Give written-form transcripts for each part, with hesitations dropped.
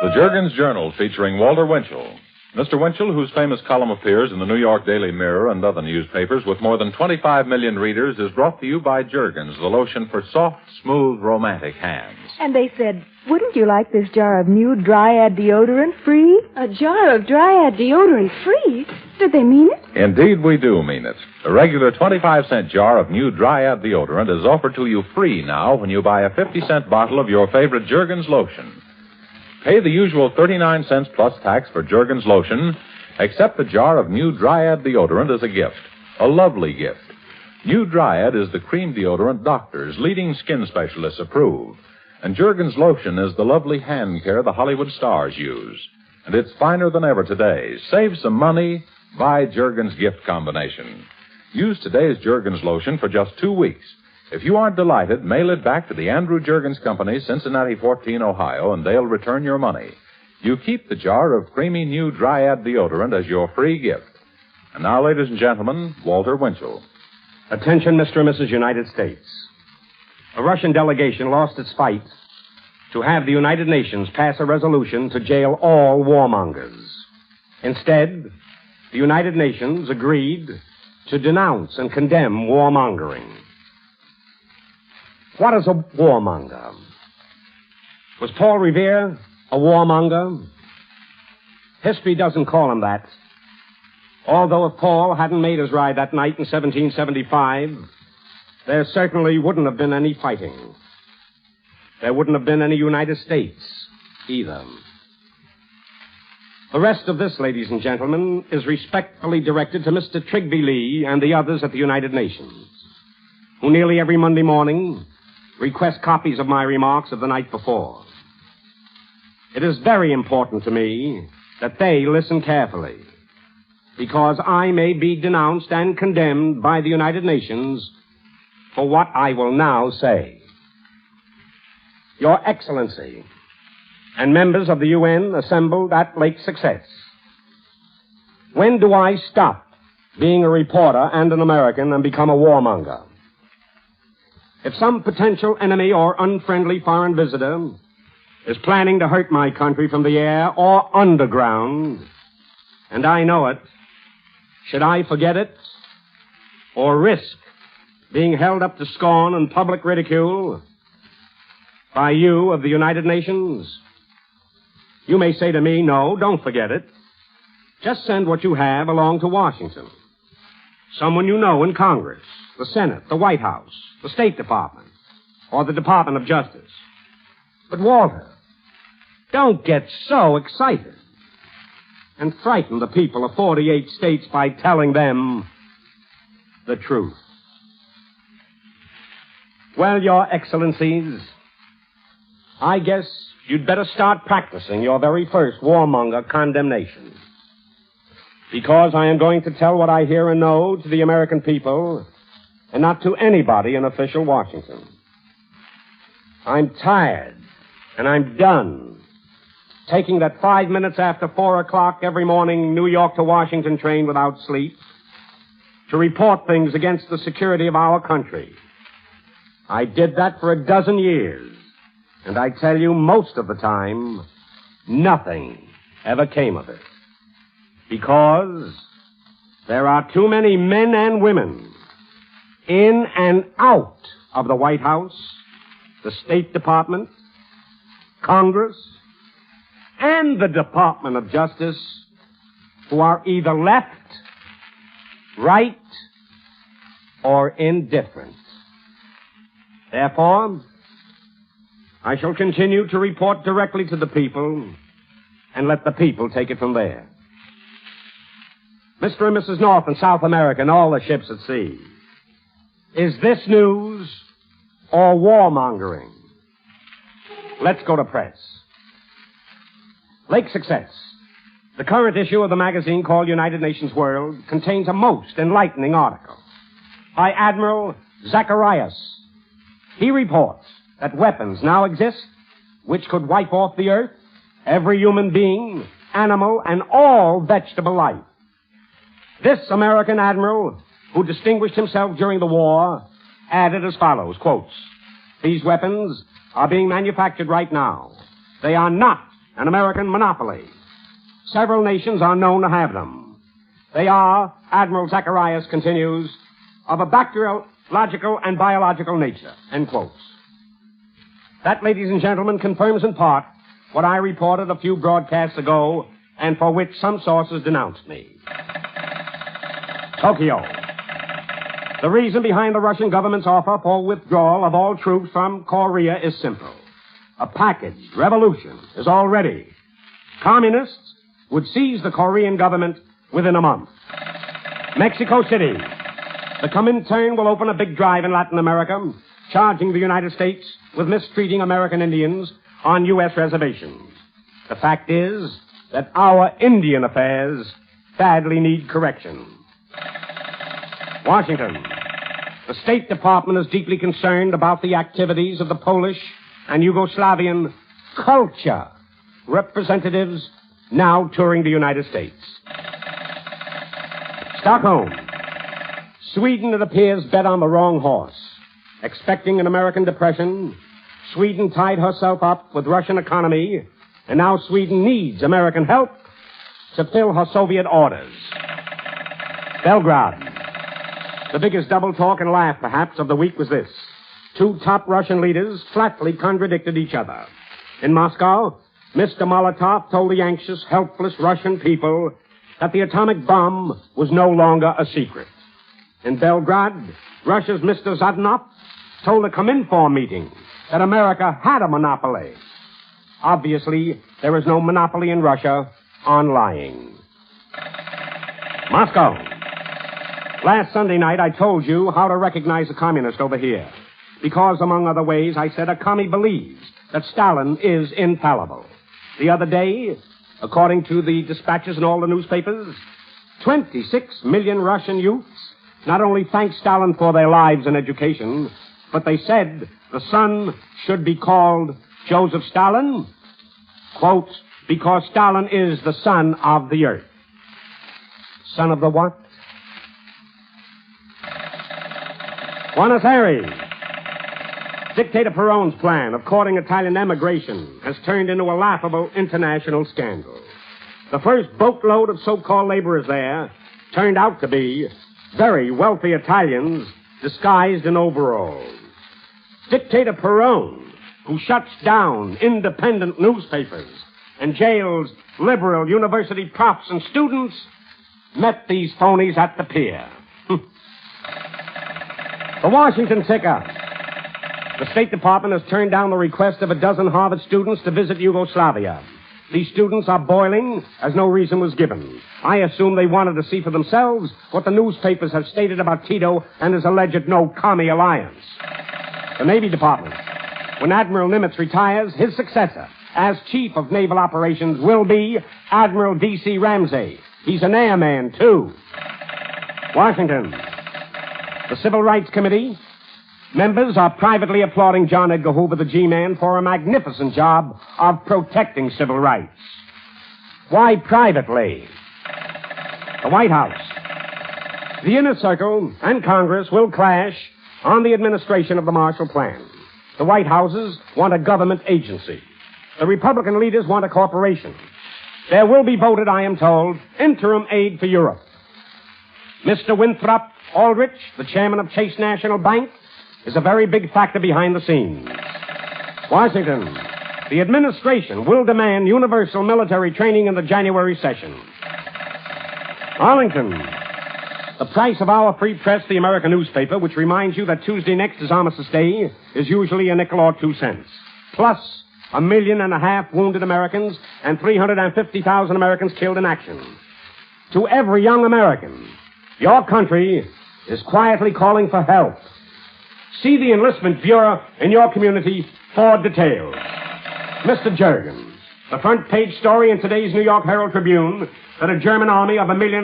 The Jergens Journal featuring Walter Winchell. Mr. Winchell, whose famous column appears in the New York Daily Mirror and other newspapers with more than 25 million readers, is brought to you by Jergens, the lotion for soft, smooth, romantic hands. And they said, wouldn't you like this jar of new Dryad deodorant free? A jar of Dryad deodorant free? Did they mean it? Indeed, we do mean it. A regular 25-cent jar of new Dryad deodorant is offered to you free now when you buy a 50-cent bottle of your favorite Jergens lotion. Pay the usual 39 cents plus tax for Jergens lotion. Accept the jar of new Dryad deodorant as a gift. A lovely gift. New Dryad is the cream deodorant doctors, leading skin specialists approve. And Jergens lotion is the lovely hand care the Hollywood stars use. And it's finer than ever today. Save some money. Buy Jergens gift combination. Use today's Jergens lotion for just 2 weeks. If you aren't delighted, mail it back to the Andrew Jergens Company, Cincinnati 14, Ohio, and they'll return your money. You keep the jar of creamy new Dryad deodorant as your free gift. And now, ladies and gentlemen, Walter Winchell. Attention, Mr. and Mrs. United States. A Russian delegation lost its fight to have the United Nations pass a resolution to jail all warmongers. Instead, the United Nations agreed to denounce and condemn warmongering. What is a warmonger? Was Paul Revere a warmonger? History doesn't call him that. Although if Paul hadn't made his ride that night in 1775, there certainly wouldn't have been any fighting. There wouldn't have been any United States either. The rest of this, ladies and gentlemen, is respectfully directed to Mr. Trigby Lee and the others at the United Nations, who nearly every Monday morning request copies of my remarks of the night before. It is very important to me that they listen carefully, because I may be denounced and condemned by the United Nations for what I will now say. Your Excellency and members of the UN assembled at Lake Success, when do I stop being a reporter and an American and become a warmonger? If some potential enemy or unfriendly foreign visitor is planning to hurt my country from the air or underground, and I know it, should I forget it or risk being held up to scorn and public ridicule by you of the United Nations? You may say to me, no, don't forget it. Just send what you have along to Washington. Someone you know in Congress, the Senate, the White House, the State Department, or the Department of Justice. But, Walter, don't get so excited and frighten the people of 48 states by telling them the truth. Well, Your Excellencies, I guess you'd better start practicing your very first warmonger condemnation. Because I am going to tell what I hear and know to the American people and not to anybody in official Washington. I'm tired and I'm done taking that 5 minutes after 4 o'clock every morning New York to Washington train without sleep to report things against the security of our country. I did that for a dozen years, and I tell you, most of the time, nothing ever came of it. Because there are too many men and women in and out of the White House, the State Department, Congress, and the Department of Justice who are either left, right, or indifferent. Therefore, I shall continue to report directly to the people and let the people take it from there. Mr. and Mrs. North and South America and all the ships at sea, is this news or warmongering? Let's go to press. Lake Success, the current issue of the magazine called United Nations World, contains a most enlightening article by Admiral Zacharias. He reports that weapons now exist which could wipe off the earth every human being, animal, and all vegetable life. This American admiral, who distinguished himself during the war, added as follows, quotes, "These weapons are being manufactured right now. They are not an American monopoly. Several nations are known to have them. They are, Admiral Zacharias continues, of a bacteriological and biological nature, end quotes. That, ladies and gentlemen, confirms in part what I reported a few broadcasts ago and for which some sources denounced me. Tokyo. The reason behind the Russian government's offer for withdrawal of all troops from Korea is simple. A packaged revolution is all ready. Communists would seize the Korean government within a month. Mexico City. The Comintern will open a big drive in Latin America, charging the United States with mistreating American Indians on U.S. reservations. The fact is that our Indian affairs badly need correction. Washington. The State Department is deeply concerned about the activities of the Polish and Yugoslavian culture representatives now touring the United States. Stockholm. Sweden, it appears, bet on the wrong horse. Expecting an American depression, Sweden tied herself up with Russian economy, and now Sweden needs American help to fill her Soviet orders. Belgrade. The biggest double talk and laugh, perhaps, of the week was this. Two top Russian leaders flatly contradicted each other. In Moscow, Mr. Molotov told the anxious, helpless Russian people that the atomic bomb was no longer a secret. In Belgrade, Russia's Mr. Zadanov told a Cominform meeting that America had a monopoly. Obviously, there is no monopoly in Russia on lying. Moscow. Last Sunday night, I told you how to recognize a communist over here. Because, among other ways, I said a commie believes that Stalin is infallible. The other day, according to the dispatches in all the newspapers, 26 million Russian youths not only thanked Stalin for their lives and education, but they said the son should be called Joseph Stalin, quote, because Stalin is the son of the earth. Son of the what? Buenos Aires. Dictator Perón's plan of courting Italian emigration has turned into a laughable international scandal. The first boatload of so-called laborers there turned out to be very wealthy Italians disguised in overalls. Dictator Perón, who shuts down independent newspapers and jails liberal university profs and students, met these phonies at the pier. The Washington ticker. The State Department has turned down the request of a dozen Harvard students to visit Yugoslavia. These students are boiling as no reason was given. I assume they wanted to see for themselves what the newspapers have stated about Tito and his alleged no-commie alliance. The Navy Department. When Admiral Nimitz retires, his successor as Chief of Naval Operations will be Admiral D.C. Ramsey. He's an airman, too. Washington. The Civil Rights Committee. Members are privately applauding John Edgar Hoover, the G-Man, for a magnificent job of protecting civil rights. Why privately? The White House. The Inner Circle and Congress will clash on the administration of the Marshall Plan. The White Houses want a government agency. The Republican leaders want a corporation. There will be voted, I am told, interim aid for Europe. Mr. Winthrop Aldrich, the chairman of Chase National Bank, is a very big factor behind the scenes. Washington. The administration will demand universal military training in the January session. Arlington. The price of our free press, the American newspaper, which reminds you that Tuesday next is Armistice Day, is usually a nickel or 2 cents. Plus 1.5 million wounded Americans and 350,000 Americans killed in action. To every young American, your country is quietly calling for help. See the Enlistment Bureau in your community for details. Mr. Jergens, the front page story in today's New York Herald Tribune that a German army of 1.5 million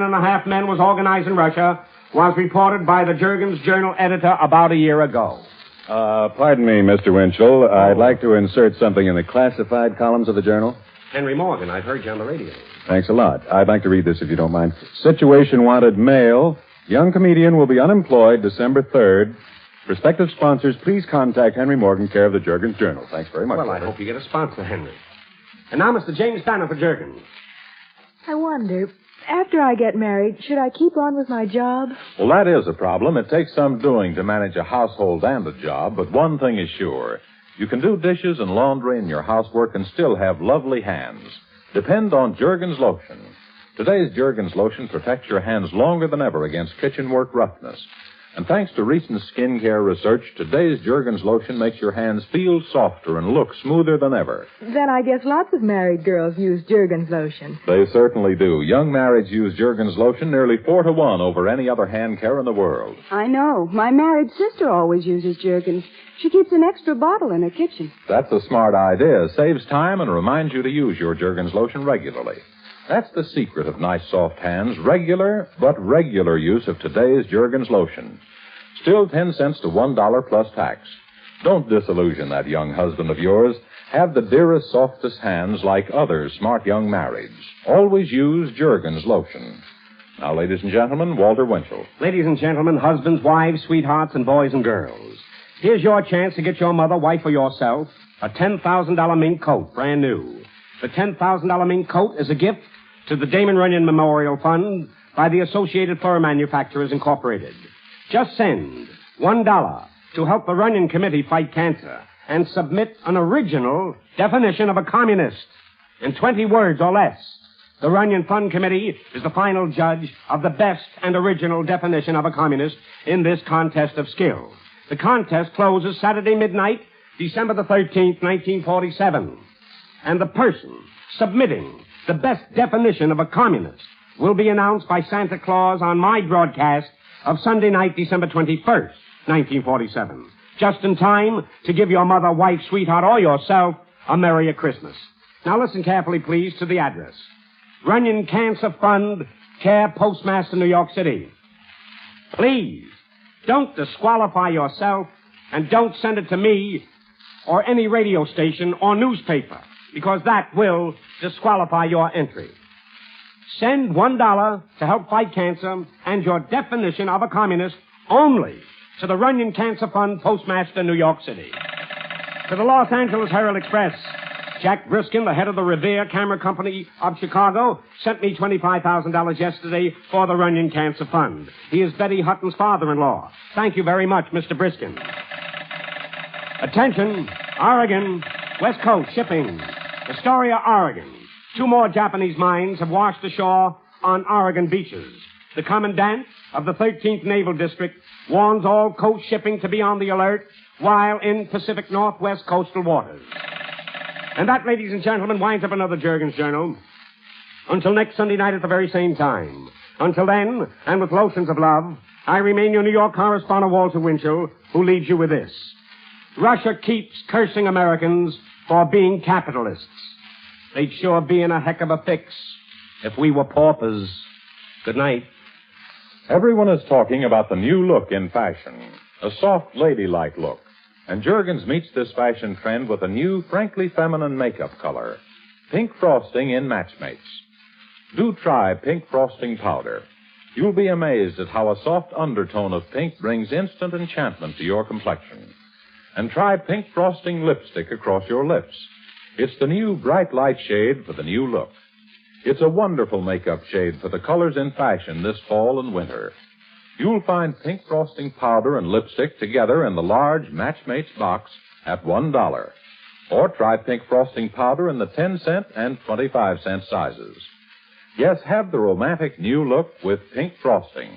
men was organized in Russia was reported by the Jergens Journal editor about a year ago. Pardon me, Mr. Winchell. I'd like to insert something in the classified columns of the Journal. Henry Morgan, I've heard you on the radio. Thanks a lot. I'd like to read this if you don't mind. Situation wanted male. Young comedian will be unemployed December 3rd. Prospective sponsors, please contact Henry Morgan, care of the Jergens Journal. Thanks very much. Well, I hope you get a sponsor, Henry. And now, Mr. James Banner for Jergens. I wonder, after I get married, should I keep on with my job? Well, that is a problem. It takes some doing to manage a household and a job, but one thing is sure. You can do dishes and laundry and your housework and still have lovely hands. Depend on Jergens lotion. Today's Jergens lotion protects your hands longer than ever against kitchen work roughness. And thanks to recent skincare research, today's Jergens lotion makes your hands feel softer and look smoother than ever. Then I guess lots of married girls use Jergens lotion. They certainly do. Young marrieds use Jergens lotion nearly 4-to-1 over any other hand care in the world. I know. My married sister always uses Jergens. She keeps an extra bottle in her kitchen. That's a smart idea. Saves time and reminds you to use your Jergens lotion regularly. That's the secret of nice, soft hands. Regular use of today's Jergens lotion. Still 10 cents to $1 plus tax. Don't disillusion that young husband of yours. Have the dearest, softest hands like other smart young marrieds. Always use Jergens lotion. Now, ladies and gentlemen, Walter Winchell. Ladies and gentlemen, husbands, wives, sweethearts, and boys and girls. Here's your chance to get your mother, wife, or yourself a $10,000 mink coat, brand new. The $10,000 mink coat is a gift to the Damon Runyon Memorial Fund by the Associated Fur Manufacturers Incorporated. Just send $1 to help the Runyon Committee fight cancer and submit an original definition of a communist in 20 words or less. The Runyon Fund Committee is the final judge of the best and original definition of a communist in this contest of skill. The contest closes Saturday midnight, December the 13th, 1947. And the person submitting the best definition of a communist will be announced by Santa Claus on my broadcast of Sunday night, December 21st, 1947. Just in time to give your mother, wife, sweetheart, or yourself a Merry Christmas. Now listen carefully, please, to the address. Runyon Cancer Fund, Care Postmaster, New York City. Please, don't disqualify yourself and don't send it to me or any radio station or newspaper, because that will disqualify your entry. Send $1 to help fight cancer and your definition of a communist only to the Runyon Cancer Fund, Postmaster, New York City. To the Los Angeles Herald Express, Jack Briskin, the head of the Revere Camera Company of Chicago, sent me $25,000 yesterday for the Runyon Cancer Fund. He is Betty Hutton's father-in-law. Thank you very much, Mr. Briskin. Attention, Oregon, West Coast shipping. Astoria, Oregon. 2 more Japanese mines have washed ashore on Oregon beaches. The commandant of the 13th Naval District warns all coast shipping to be on the alert while in Pacific Northwest coastal waters. And that, ladies and gentlemen, winds up another Jergens Journal. Until next Sunday night at the very same time. Until then, and with lotions of love, I remain your New York correspondent, Walter Winchell, who leaves you with this. Russia keeps cursing Americans for being capitalists. They'd sure be in a heck of a fix if we were paupers. Good night. Everyone is talking about the new look in fashion, a soft, ladylike look. And Jergens meets this fashion trend with a new, frankly feminine makeup color, pink frosting in Matchmates. Do try pink frosting powder. You'll be amazed at how a soft undertone of pink brings instant enchantment to your complexion. And try pink frosting lipstick across your lips. It's the new bright light shade for the new look. It's a wonderful makeup shade for the colors in fashion this fall and winter. You'll find pink frosting powder and lipstick together in the large Matchmates box at $1. Or try pink frosting powder in the 10-cent and 25-cent sizes. Yes, have the romantic new look with pink frosting.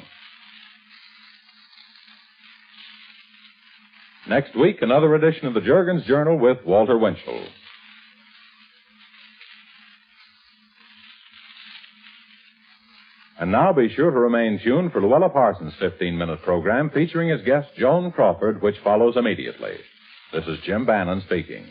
Next week, another edition of the Jergens Journal with Walter Winchell. And now be sure to remain tuned for Luella Parsons' 15-minute program featuring his guest Joan Crawford, which follows immediately. This is Jim Bannon speaking.